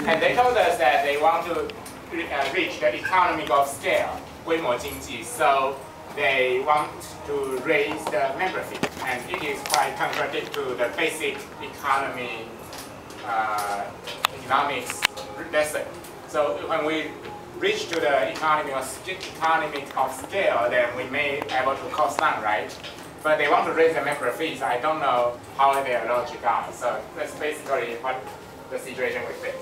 And they told us that they want to reach the economy of scale, 规模经济, so they want to raise the member fee. And it is quite contradictory to the basic economics lesson. So when we reach to the economy of scale, then we may be able to cost down, right? But they want to raise the member fees. I don't know how their logic are. So that's basically what the situation with this.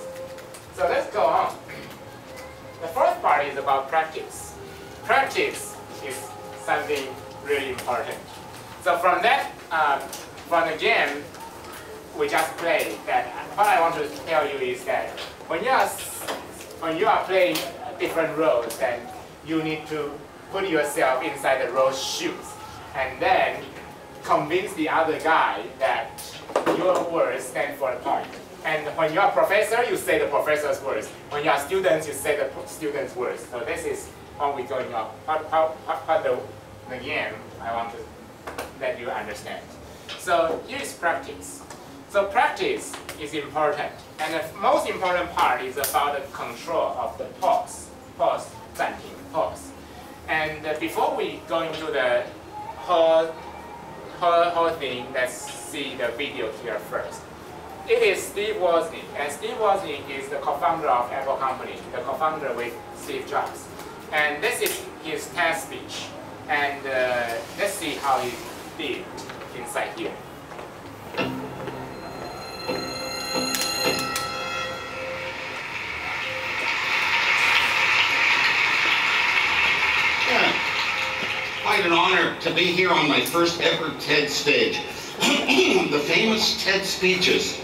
So let's go on. The first part is about practice. Practice is something really important. So from that, from the game we just played, that what I want to tell you is that when you are playing different roles, then you need to put yourself inside the role's shoes, and then convince the other guy that your words stand for the point. And when you are a professor, you say the professor's words. When you are students, you say the student's words. So this is how we're going on. How the game I want to let you understand. So here is practice. So practice is important. And the most important part is about the control of the pause. Pause, 暂停, pause. And before we go into the whole thing, let's see the video here first. It is Steve Wozniak, and Steve Wozniak is the co-founder of Apple Company, the co-founder with Steve Jobs. And this is his TED speech. And let's see how he did inside here. Quite an honor to be here on my first ever TED stage. The famous TED speeches.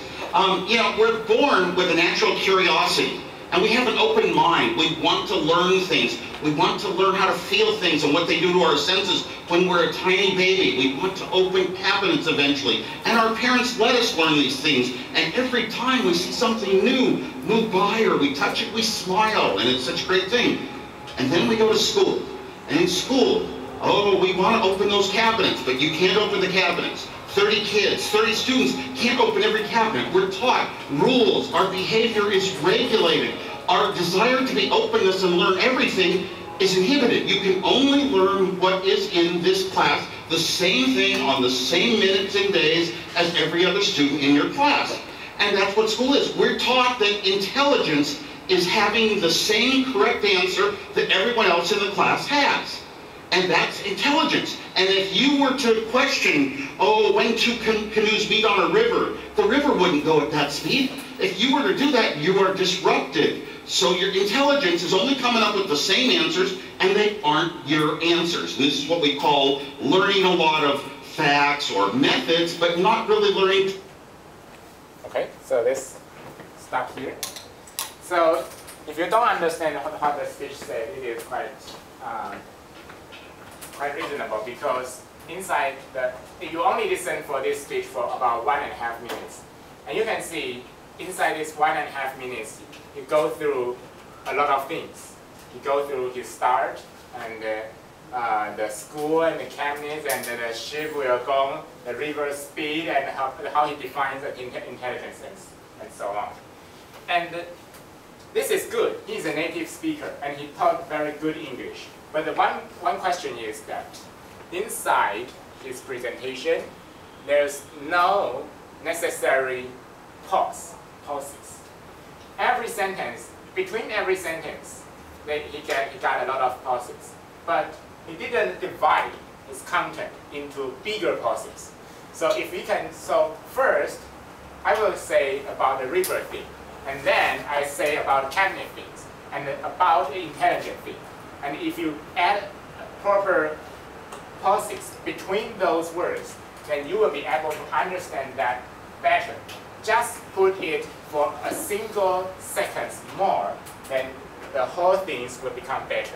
You know, we're born with a natural curiosity, and we have an open mind. We want to learn things. We want to learn how to feel things and what they do to our senses when we're a tiny baby. We want to open cabinets eventually. And our parents let us learn these things. And every time we see something new move by or we touch it, we smile, and it's such a great thing. And then we go to school. And in school, oh, we want to open those cabinets, but you can't open the cabinets. 30 kids, 30 students can't open every cabinet. We're taught rules. Our behavior is regulated. Our desire to be openness and learn everything is inhibited. You can only learn what is in this class, the same thing on the same minutes and days as every other student in your class. And that's what school is. We're taught that intelligence is having the same correct answer that everyone else in the class has. And that's intelligence. And if you were to question, oh, when two canoes meet on a river, the river wouldn't go at that speed. If you were to do that, you are disrupted. So your intelligence is only coming up with the same answers, and they aren't your answers. And this is what we call learning a lot of facts or methods, but not really learning. Okay, so let's stop here. So if you don't understand what the speech said, it is quite reasonable, because inside you only listen for this speech for about 1.5 minutes. And you can see inside this 1.5 minutes, you go through a lot of things. You go through his start, and the school, and the cabinets, and the ship will go, the river speed, and how he defines intelligence, and so on. And this is good. He's a native speaker, and he taught very good English. But the one question is that inside his presentation, there's no necessary pauses. Every sentence, between every sentence, he got a lot of pauses. But he didn't divide his content into bigger pauses. So if we can, so first, I will say about the river thing, and then I say about cabinet things, and about the intelligent thing. And if you add proper pauses between those words, then you will be able to understand that better. Just put it for a single second more, then the whole things will become better.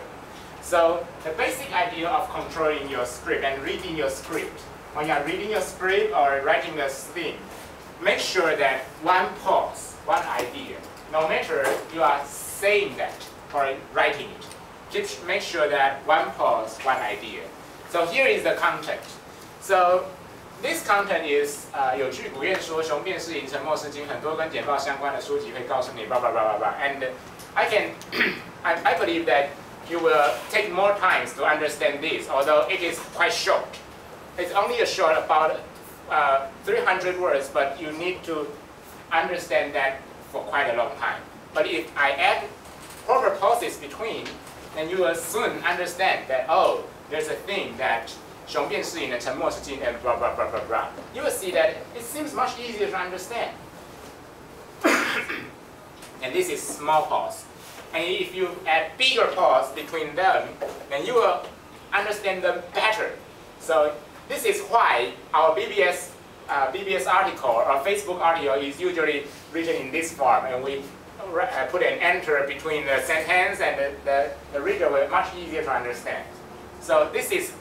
So the basic idea of controlling your script and reading your script, when you are reading your script or writing this thing, make sure that one pause, one idea, no matter you are saying that or writing it, make sure that one pause, one idea. So here is the context. So this content is 有句古谚说雄辩是银，沉默是金，很多跟简报相关的书籍会告诉你 blah blah blah blah blah. And I can I believe that you will take more time to understand this, although it is quite short. It's only a short about 300 words, but you need to understand that for quite a long time. But if I add proper pauses between, then you will soon understand that, oh, there's a thing that 雄辩是银的沉默是金 and blah blah blah blah blah. You will see that it seems much easier to understand. And this is small pause. And if you add bigger pause between them, then you will understand them better. So this is why our BBS article or Facebook article is usually written in this form, and we put an enter between the sentence, and the reader will be much easier to understand. So this is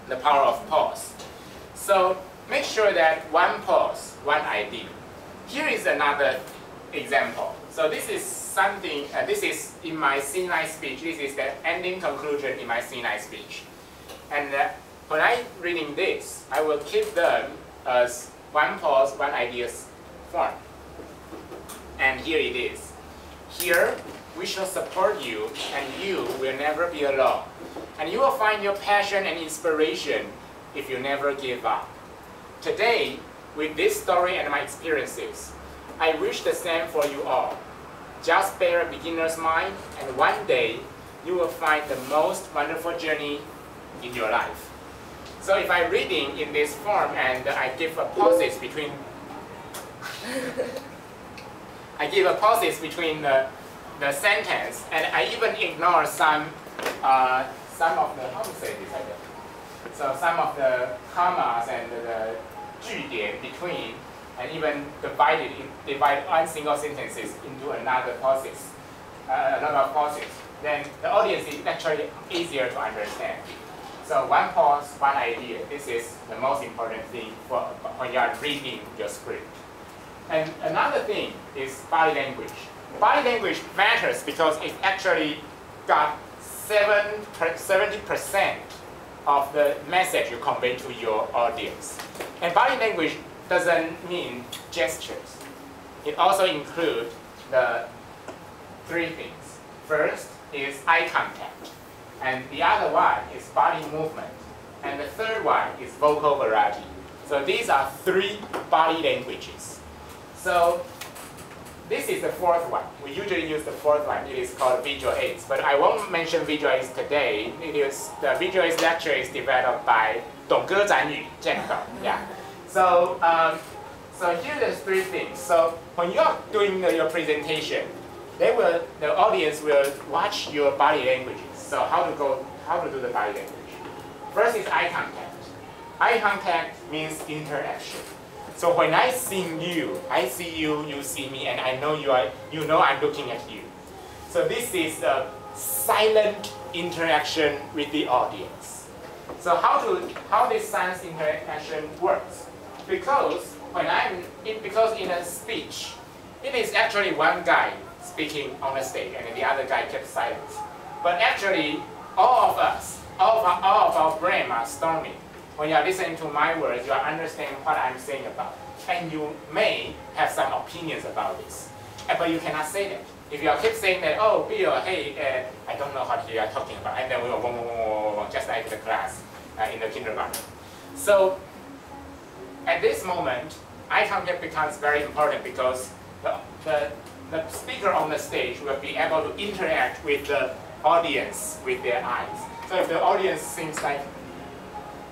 the power of pause. So make sure that one pause, one idea. Here is another example. So this is something, this is in my C9 speech. This is the ending conclusion in my C9 speech. And when I'm reading this, I will keep them as one pause, one ideas form. And here it is. Here, we shall support you, and you will never be alone. And you will find your passion and inspiration if you never give up. Today, with this story and my experiences, I wish the same for you all. Just bear a beginner's mind, and one day, you will find the most wonderful journey in your life. So if I'm reading in this form and I give a pauses between the sentence, and I even ignore some of the, how to say this, I guess. So some of the commas and the 句点 between, and even divide one single sentences into another pauses, another pauses. Then the audience is actually easier to understand. So one pause, one idea. This is the most important thing for when you are reading your script. And another thing is body language. Body language matters because it actually got 70% of the message you convey to your audience. And body language doesn't mean gestures. It also includes the three things. First is eye contact, and the other one is body movement, and the third one is vocal variety. So these are three body languages. So this is the fourth one. We usually use the fourth one. It is called visual aids, but I won't mention visual aids today. The visual aids lecture is developed by 董哥展宇 Jennifer. Yeah. So so here are the three things. So when you are doing your presentation, the audience will watch your body languages. So how to do the body language? First is eye contact. Eye contact means interaction. So when I see you, you see me, and I know you know I'm looking at you. So this is a silent interaction with the audience. So how this silent interaction works? Because in a speech, it is actually one guy speaking on the stage, and the other guy kept silence. But actually, all of us, all of our brain are storming. When you are listening to my words, you are understanding what I'm saying about. And you may have some opinions about this. But you cannot say that. If you keep saying that, oh, Bill, hey, I don't know what you are talking about, and then we will just like the class in the kindergarten. So at this moment, eye contact becomes very important because the speaker on the stage will be able to interact with the audience with their eyes. So if the audience seems like,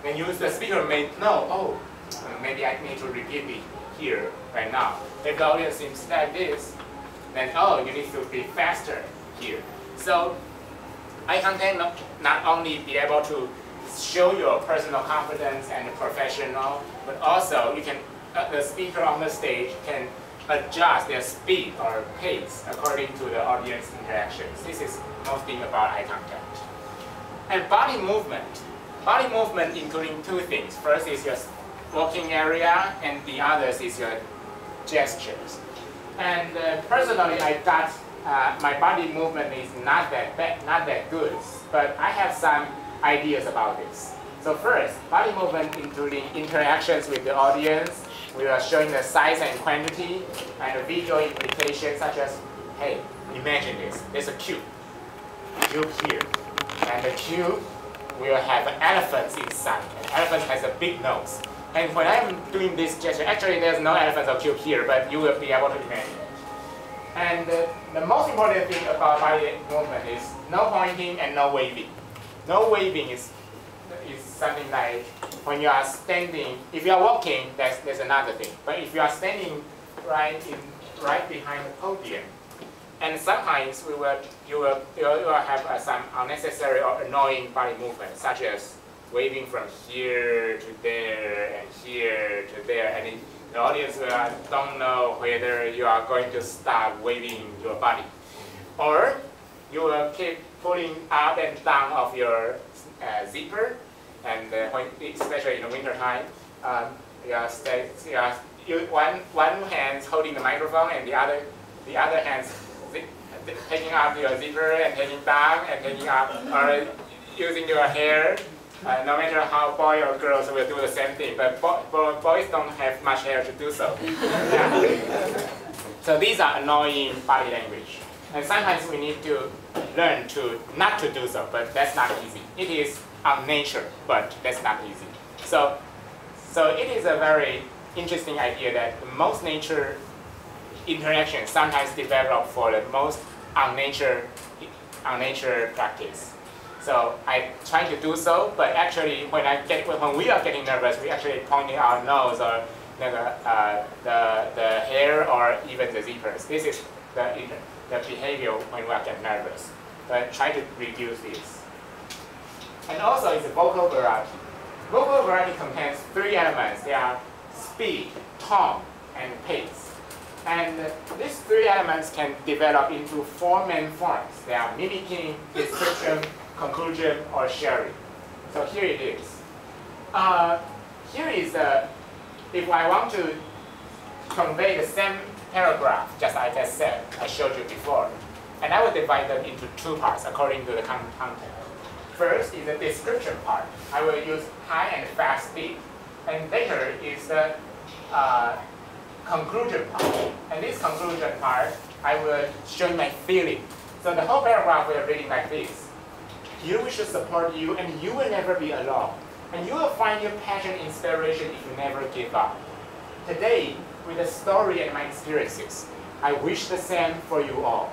then the speaker may know, oh, maybe I need to repeat it here right now. If the audience seems like this, then oh, you need to be faster here. So eye contact not only be able to show your personal confidence and professional, but also you can the speaker on the stage can adjust their speed or pace according to the audience interactions. This is most thing about eye contact. And body movement. Body movement including two things. First is your walking area, and the others is your gestures. And personally, I got my body movement is not that bad, not that good, but I have some ideas about this. So first, body movement including interactions with the audience. We are showing the size and quantity and the visual implications such as, hey, imagine this. There's a cube here. And the cube will have elephants inside. An elephant has a big nose. And when I'm doing this gesture, actually there's no elephant or cube here, but you will be able to imagine it. And the most important thing about body movement is no pointing and no waving. No waving is something like when you are standing. If you are walking, there's another thing. But if you are standing right behind the podium, and sometimes you will have some unnecessary or annoying body movement, such as waving from here to there and here to there, and the audience don't know whether you are going to start waving your body, or you will keep pulling up and down of your zipper, and especially in the winter time, one hand holding the microphone and the other hand taking up your zipper and taking down and taking up, or using your hair. No matter how boy or girls will do the same thing, but boys don't have much hair to do so. Yeah. So these are annoying body language. And sometimes we need to learn not to do so, but that's not easy. It is our nature, but that's not easy. So it is a very interesting idea that most nature interactions sometimes develop for the most unnatural practice. So I try to do so, but actually when we are getting nervous, we actually pointing our nose or the hair or even the zippers. This is the behavior when we are getting nervous. But try to reduce this. And also it's a vocal variety. Vocal variety contains 3 elements. They are speed, tone, and pace. And these 3 elements can develop into 4 main forms. They are mimicking, description, conclusion, or sharing. So here it is. Here is if I want to convey the same paragraph, just like I said, I showed you before, and I will divide them into 2 parts according to the content. First is the description part. I will use high and fast speed, and later is the conclusion part. And this conclusion part, I will show you my feeling. So the whole paragraph we are reading like this. Here we should support you, and you will never be alone. And you will find your passion and inspiration if you never give up. Today, with the story and my experiences, I wish the same for you all.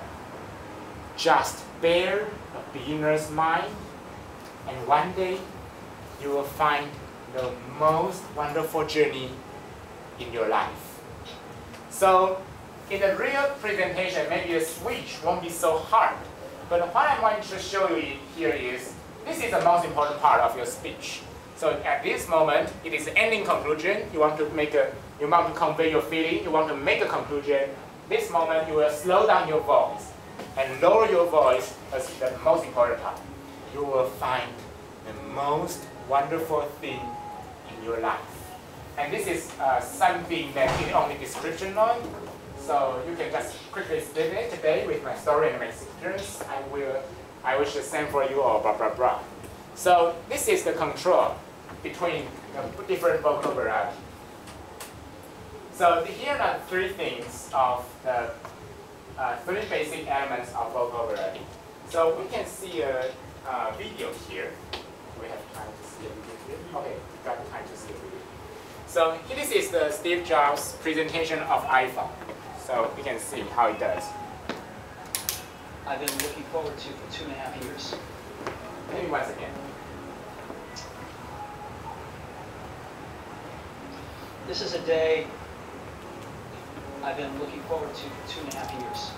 Just bear a beginner's mind, and one day you will find the most wonderful journey in your life. So, in the real presentation, maybe the switch won't be so hard. But what I want to show you here is, this is the most important part of your speech. So at this moment, it is the ending conclusion. You want to convey your feeling. You want to make a conclusion. This moment, you will slow down your voice and lower your voice as the most important part. You will find the most wonderful thing in your life. And this is something that is only description on. So you can just quickly split it today with my story and my experience. I wish the same for you all, blah, blah, blah. So this is the control between the different vocal variety. So here are 3 things of the 3 basic elements of vocal variety. So we can see a video here. We have time to see a video here. Okay, we got time to see a video. So this is the Steve Jobs presentation of iPhone. So we can see how it does. I've been looking forward to for 2.5 years. Maybe once again. This is a day I've been looking forward to for 2.5 years.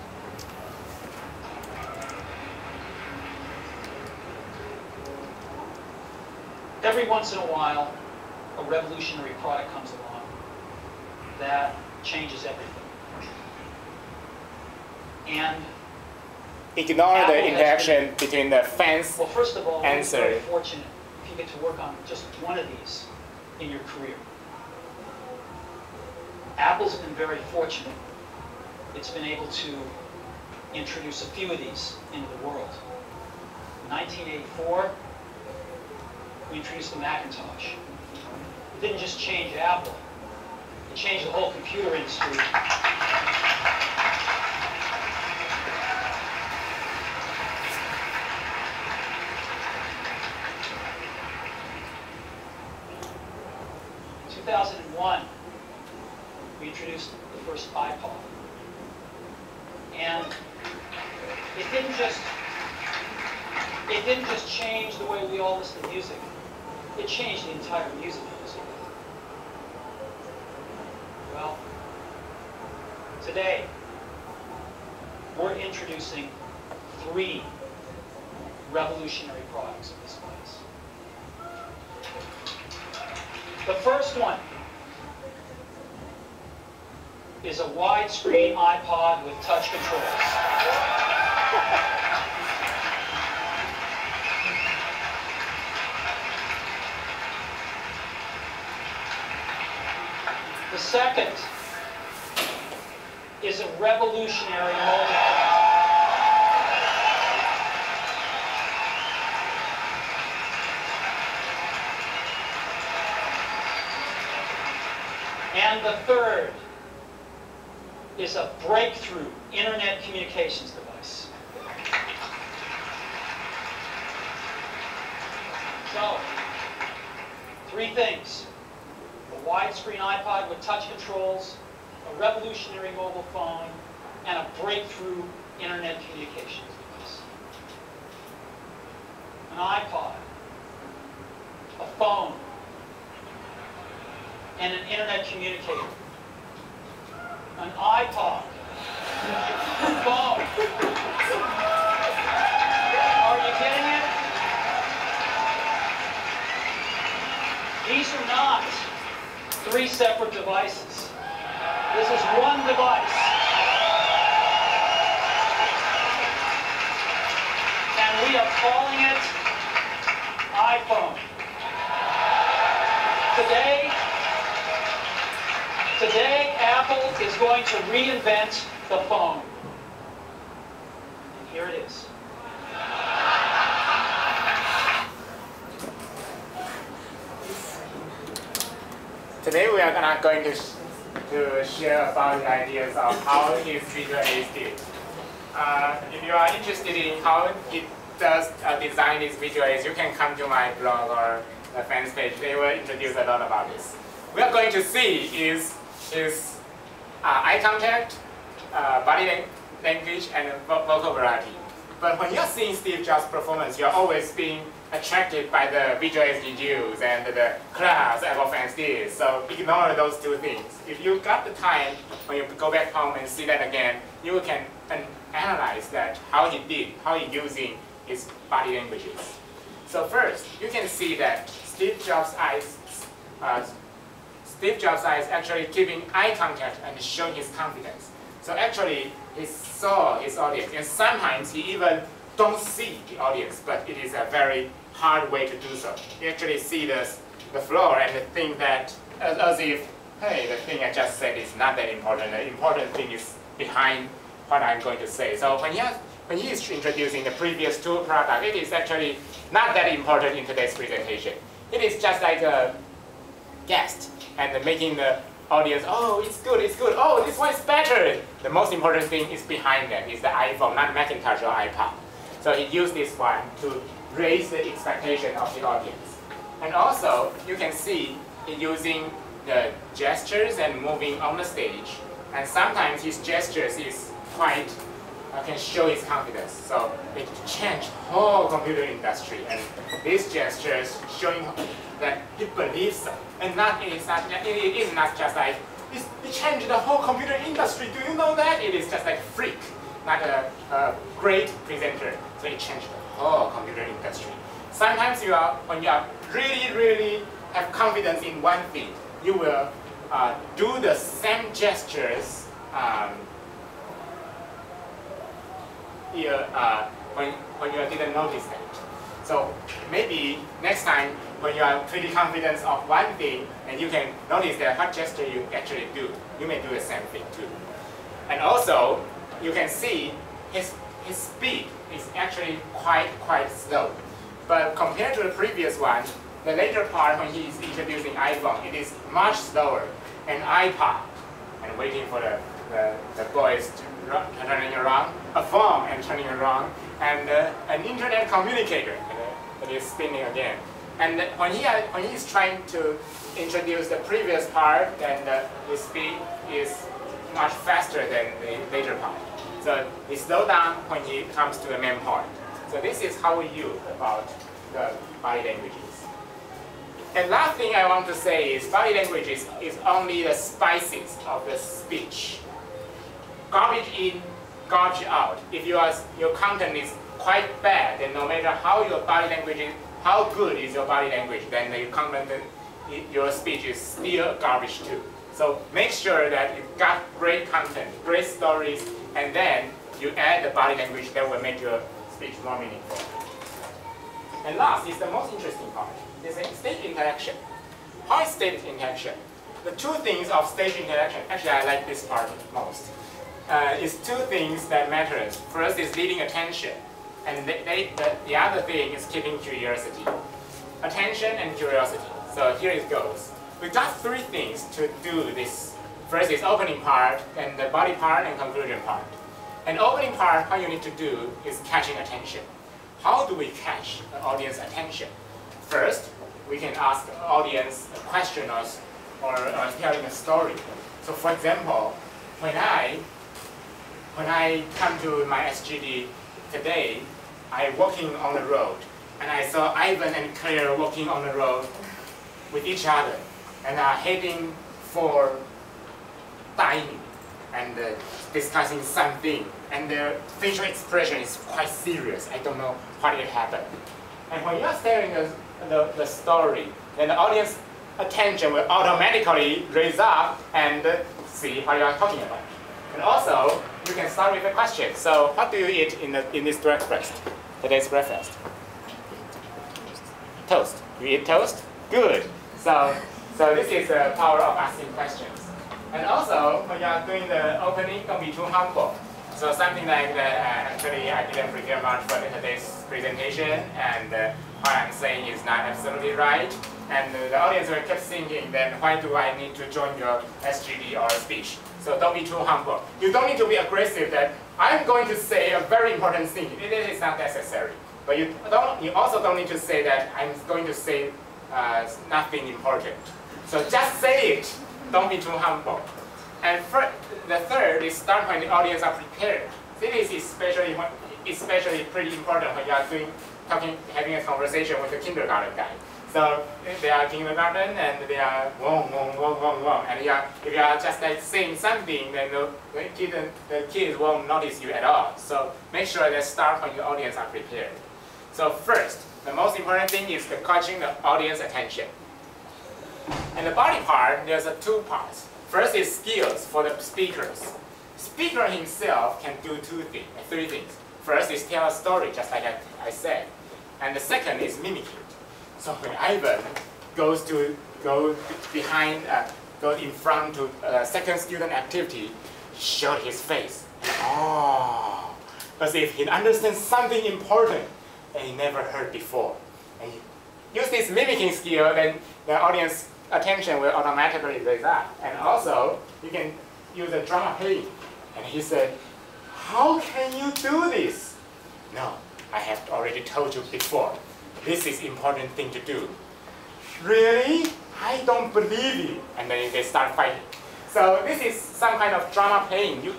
Every once in a while, a revolutionary product comes along that changes everything. And ignore the interaction between the fans. Well, first of all, you're answer. very fortunate if you get to work on just one of these in your career. Apple's been very fortunate. It's been able to introduce a few of these into the world. In 1984, we introduced the Macintosh. It didn't just change Apple, it changed the whole computer industry. In 2001, we introduced the first iPod. And it didn't just change the way we all listen to music. It changed the entire music industry. Well, today, we're introducing 3 revolutionary products in this place. The first one is a widescreen iPod with touch controls. The second is a revolutionary mobile phone. And the third is a breakthrough internet communications device. So, 3 things. A widescreen iPod with touch controls, a revolutionary mobile phone, and a breakthrough internet communications device. An iPod, a phone, and an internet communicator. An iPod, a phone. Are you kidding it? These are not 3 separate devices. This is one device. And we are calling it iPhone. Today, Apple is going to reinvent the phone. And here it is. Today we are not going to share about the ideas of how is Visual Ace did. If you are interested in how it does design this Visual Ace, you can come to my blog or the fans page. They will introduce a lot about this. We are going to see is eye contact, body language, and vocal variety. But when you're seeing Steve Jobs' performance, you're always being attracted by the Visual Ace reviews and the class Apple fans did. So ignore those 2 things. If you got the time, when you go back home and see that again, you can analyze that, how he did, how he using his body languages. So first, you can see that Steve Jobs' eyes actually keeping eye contact and showing his confidence. So actually, he saw his audience, and sometimes he even don't see the audience, but it is a very hard way to do so. You actually see the floor and think that as if, hey, the thing I just said is not that important. The important thing is behind what I'm going to say. So when he is introducing the previous 2 products, it is actually not that important in today's presentation. It is just like a guest and making the audience, oh, it's good, oh, this one is better. The most important thing is behind them, is the iPhone, not Macintosh or iPod. So he used this one to raise the expectation of the audience. And also, you can see he using the gestures and moving on the stage. And sometimes his gestures is quite, can show his confidence. So it changed whole computer industry. And these gestures showing that he believes so. And it is not just like, it changed the whole computer industry. Do you know that? It is just like freak, not a great presenter. So it changed the whole computer industry. Sometimes when you are really have confidence in one thing, you will do the same gestures when you didn't notice that. So maybe next time when you are pretty confident of one thing and you can notice that what gesture you actually do, you may do the same thing too. And also, you can see his speed is actually quite slow. But compared to the previous one, the later part when he is introducing iPhone, it is much slower. An iPod, and waiting for the boys to turning around, a phone and turning around, and an internet communicator that is spinning again. And when he is trying to introduce the previous part, then the speed is much faster than the later part. So he slows down when he comes to the main part. So this is how we use about the body languages. And last thing I want to say is body language is only the spices of the speech. Garbage in, garbage out. If your content is quite bad, then no matter how your body language is, how good is your body language, then your content, your speech is still garbage too. So make sure that you've got great content, great stories, and then you add the body language that will make your speech more meaningful. And last is the most interesting part. Is stage interaction. How is stage interaction? The two things of stage interaction, actually I like this part most, is two things that matters. First is leading attention, and the other thing is keeping curiosity. Attention and curiosity. So here it goes. We got three things to do this. First is opening part, then the body part, and conclusion part. And opening part, what you need to do is catching attention. How do we catch the audience attention? First, we can ask the audience a question or telling a story. So for example, when I come to my SGD today, I'm walking on the road, and I saw Ivan and Claire walking on the road with each other, and are heading for dining and discussing something, and their facial expression is quite serious. I don't know what it happened. And when you are sharing the story, then the audience attention will automatically raise up and see what you are talking about. And also, you can start with a question. So, what do you eat in this breakfast? Today's breakfast? Toast. You eat toast? Good. So this is the power of asking questions. And also, when you are doing the opening, don't be too humble. So something like that, actually I didn't prepare much for today's presentation, and what I'm saying is not absolutely right. And the audience will keep thinking, then why do I need to join your SGD or speech? So don't be too humble. You don't need to be aggressive that I'm going to say a very important thing. It is not necessary. But you also don't need to say that I'm going to say nothing important. So just say it. Don't be too humble. And the third is start when the audience are prepared. This is especially pretty important when you are having a conversation with a kindergarten guy. So if they are kindergarten and they are wong, and if you are just like saying something, then the kids won't notice you at all. So make sure that start when your audience are prepared. So first, the most important thing is catching the audience attention. And the body part, there's two parts. First is skills for the speakers. Speaker himself can do three things. First is tell a story, just like I said. And the second is mimicking. So when Ivan goes in front to a second student activity, he showed his face. Oh, as if he understands something important that he never heard before. And he use this mimicking skill, then the audience attention will automatically raise up. And also, you can use a drama playing. And he said, how can you do this? No, I have already told you before. This is important thing to do. Really? I don't believe you. And then they start fighting. So this is some kind of drama playing.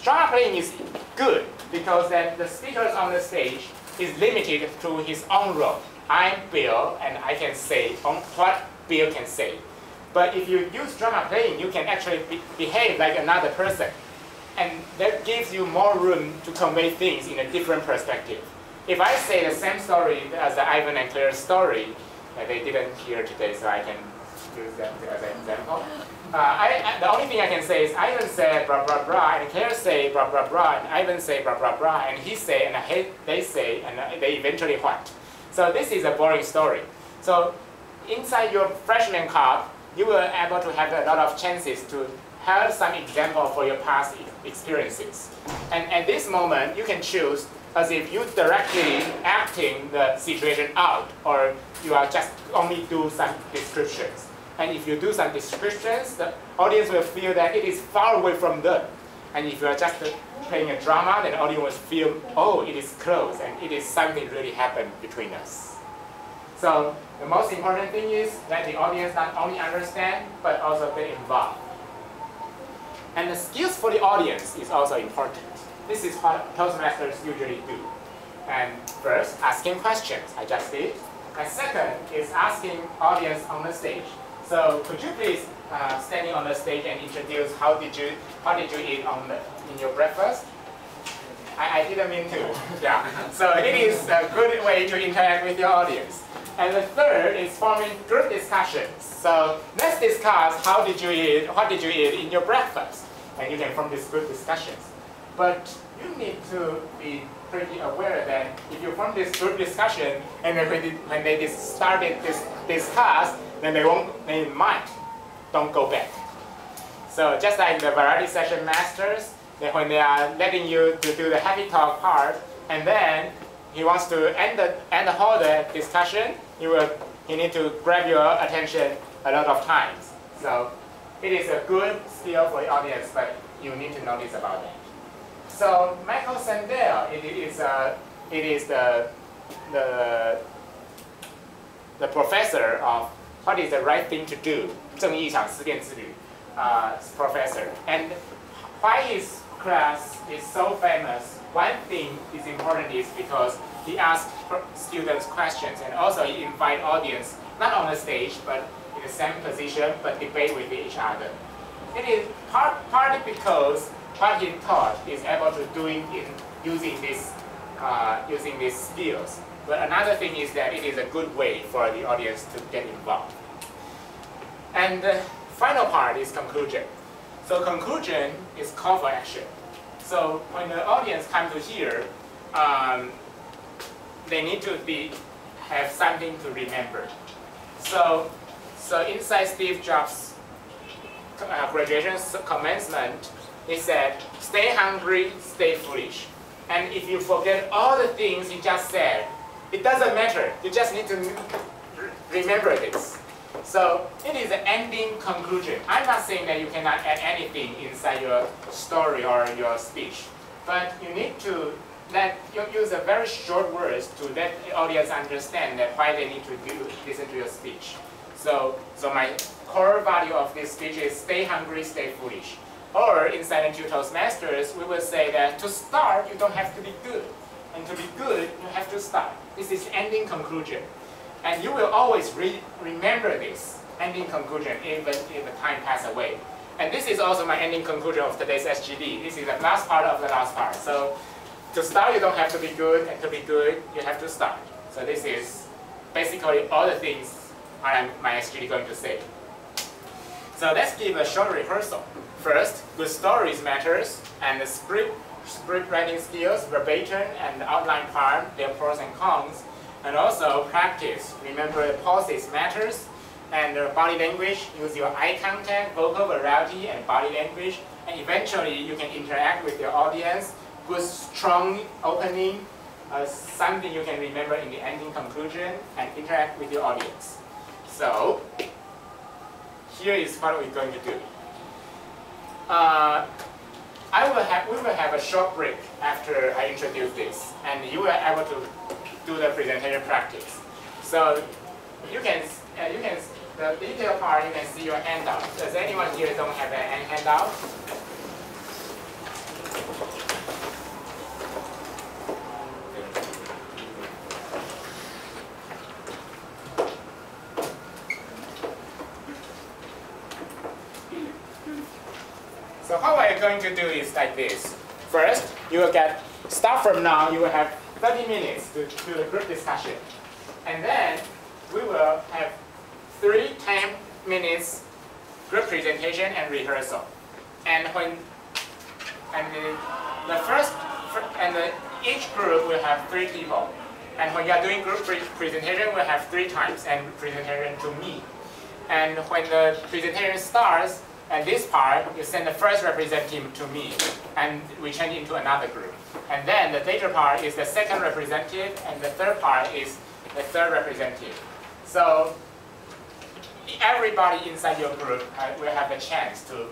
Drama playing is good because then the speakers on the stage is limited to his own role. I'm Bill, and I can say what Bill can say. But if you use drama playing, you can actually behave like another person. And that gives you more room to convey things in a different perspective. If I say the same story as the Ivan and Claire story, they didn't hear today, so I can use that as an example. The only thing I can say is Ivan said blah blah blah, and Claire say blah blah blah, and Ivan say blah blah blah, and he say, and they say, and they eventually what? So this is a boring story. So inside your freshman cup, you will be able to have a lot of chances to have some example for your past experiences. And at this moment, you can choose as if you directly acting the situation out, or you are just only do some descriptions. And if you do some descriptions, the audience will feel that it is far away from them. And if you are just playing a drama, then the audience will feel, oh, it is close, and it is something really happened between us. So the most important thing is that the audience not only understand, but also get involved. And the skills for the audience is also important. This is what Toastmasters usually do. And first, asking questions, I just did. And second is asking audience on the stage. So could you please standing on the stage and introduce how did you eat in your breakfast? I didn't mean to. Yeah. So it is a good way to interact with your audience. And the third is forming group discussions. So let's discuss what did you eat in your breakfast? And you can form these group discussions. But you need to be pretty aware that if you form this group discussion and when they started discuss, then they might don't go back. So just like the variety session masters, that when they are letting you to do the happy talk part, and then he wants to end the whole discussion, he need to grab your attention a lot of times. So it is a good skill for the audience, but you need to notice about that. So Michael Sandel, it is the professor of what is the right thing to do, 正义场思辨之旅 professor. And why his class is so famous, one thing is important is because he asks students questions, and also he invite audience not on the stage but in the same position but debate with each other. It is partly because what he taught is able to doing in using these skills. But another thing is that it is a good way for the audience to get involved. And the final part is conclusion. So conclusion is call for action. So when the audience comes to hear, they need to have something to remember. So inside Steve Jobs' graduation commencement, he said, stay hungry, stay foolish. And if you forget all the things he just said, it doesn't matter. You just need to remember this. So it is an ending conclusion. I'm not saying that you cannot add anything inside your story or your speech, but you need to use a very short words to let the audience understand that why they need to listen to your speech. So my core value of this speech is stay hungry, stay foolish. Or in Silent Q Toastmasters, we will say that to start, you don't have to be good. And to be good, you have to start. This is ending conclusion. And you will always remember this ending conclusion even if the time passes away. And this is also my ending conclusion of today's SGD. This is the last part of the last part. So to start, you don't have to be good, and to be good, you have to start. So this is basically all the things my SGD going to say. So let's give a short rehearsal. First, good stories matters, and the script writing skills, verbatim and the outline part, their pros and cons, and also practice. Remember the pauses matters, and the body language, use your eye contact, vocal variety, and body language, and eventually you can interact with your audience, good strong opening, something you can remember in the ending conclusion, and interact with your audience. So, here is what we're going to do. We will have a short break after I introduce this, and you will be able to do the presentation practice. So you can the detail part you can see your handout. Does anyone here don't have an handout? So how we are going to do is like this. First, you will start from now, you will have 30 minutes to do the group discussion. And then we will have 3 10 minutes group presentation and rehearsal. And each group will have 3 people. And when you are doing group presentation, we'll have 3 times and presentation to me. And when the presentation starts, And this part, you send the first representative to me, and we change into another group. And then the later part is the second representative, and the third part is the third representative. So everybody inside your group will have a chance to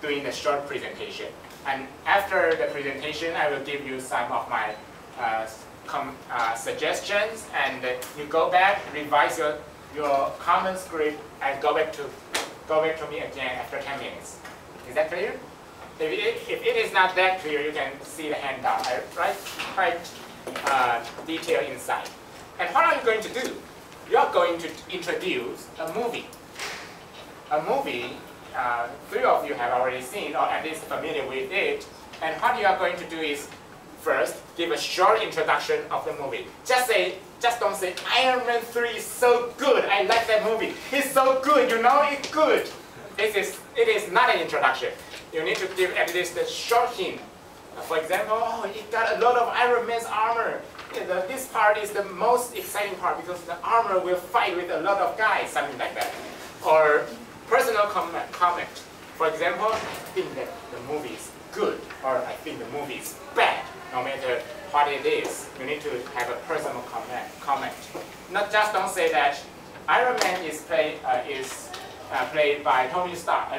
doing the short presentation. And after the presentation, I will give you some of my suggestions, and you go back, revise your common script, and go back to me again after 10 minutes. Is that clear? If it is not that clear, you can see the handout. I write quite detail inside. And what are you going to do? You are going to introduce a movie. A movie, 3 of you have already seen, or at least familiar with it. And what you are going to do is, first, give a short introduction of the movie. Just don't say, Iron Man 3 is so good, I like that movie. It's so good, you know, it's good. It is not an introduction. You need to give at least a short hint. For example, oh, it got a lot of Iron Man's armor. This part is the most exciting part because the armor will fight with a lot of guys, something like that. Or personal comment. For example, I think that the movie is good, or I think the movie is bad. No matter what it is, you need to have a personal comment. Not just don't say that Iron Man is played by Tony Stark.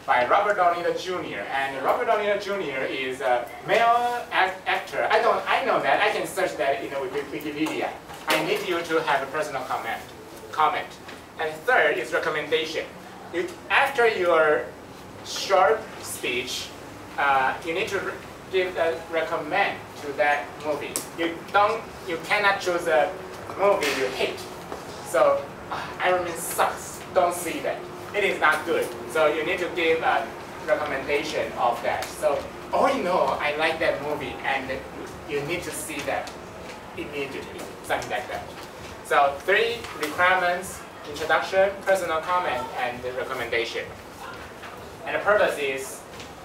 By Robert Downey Jr. And Robert Downey Jr. is a male actor. I know that. I can search that in Wikipedia. I need you to have a personal comment. And third is recommendation. After your short speech, you need to give a recommend to that movie. You cannot choose a movie you hate. So Iron Man sucks. Don't see that. It is not good. So you need to give a recommendation of that. So, oh, you know, I like that movie, and you need to see that immediately. Something like that. So 3 requirements: introduction, personal comment, and the recommendation. And the purpose is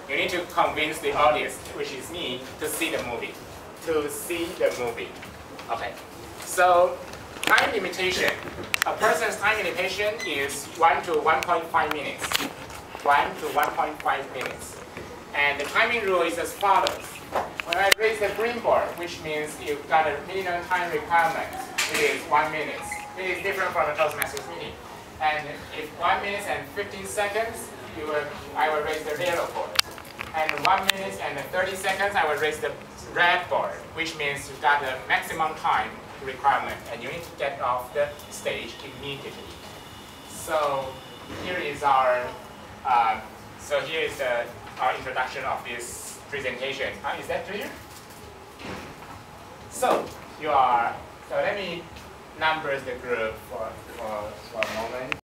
you need to convince the audience, which is me, to see the movie. Okay. So time limitation. A person's time limitation is 1 to 1.5 minutes. 1 to 1.5 minutes. And the timing rule is as follows. When I raise the green board, which means you've got a minimum time requirement, it is 1 minute. It is different from the Toastmasters meeting. And if 1 minute and 15 seconds, I will raise the yellow board. And 1 minute and 30 seconds, I will raise the red board, which means you've got a maximum time requirement, and you need to get off the stage immediately. So here is our our introduction of this presentation. Is that clear? So let me number the group for a moment.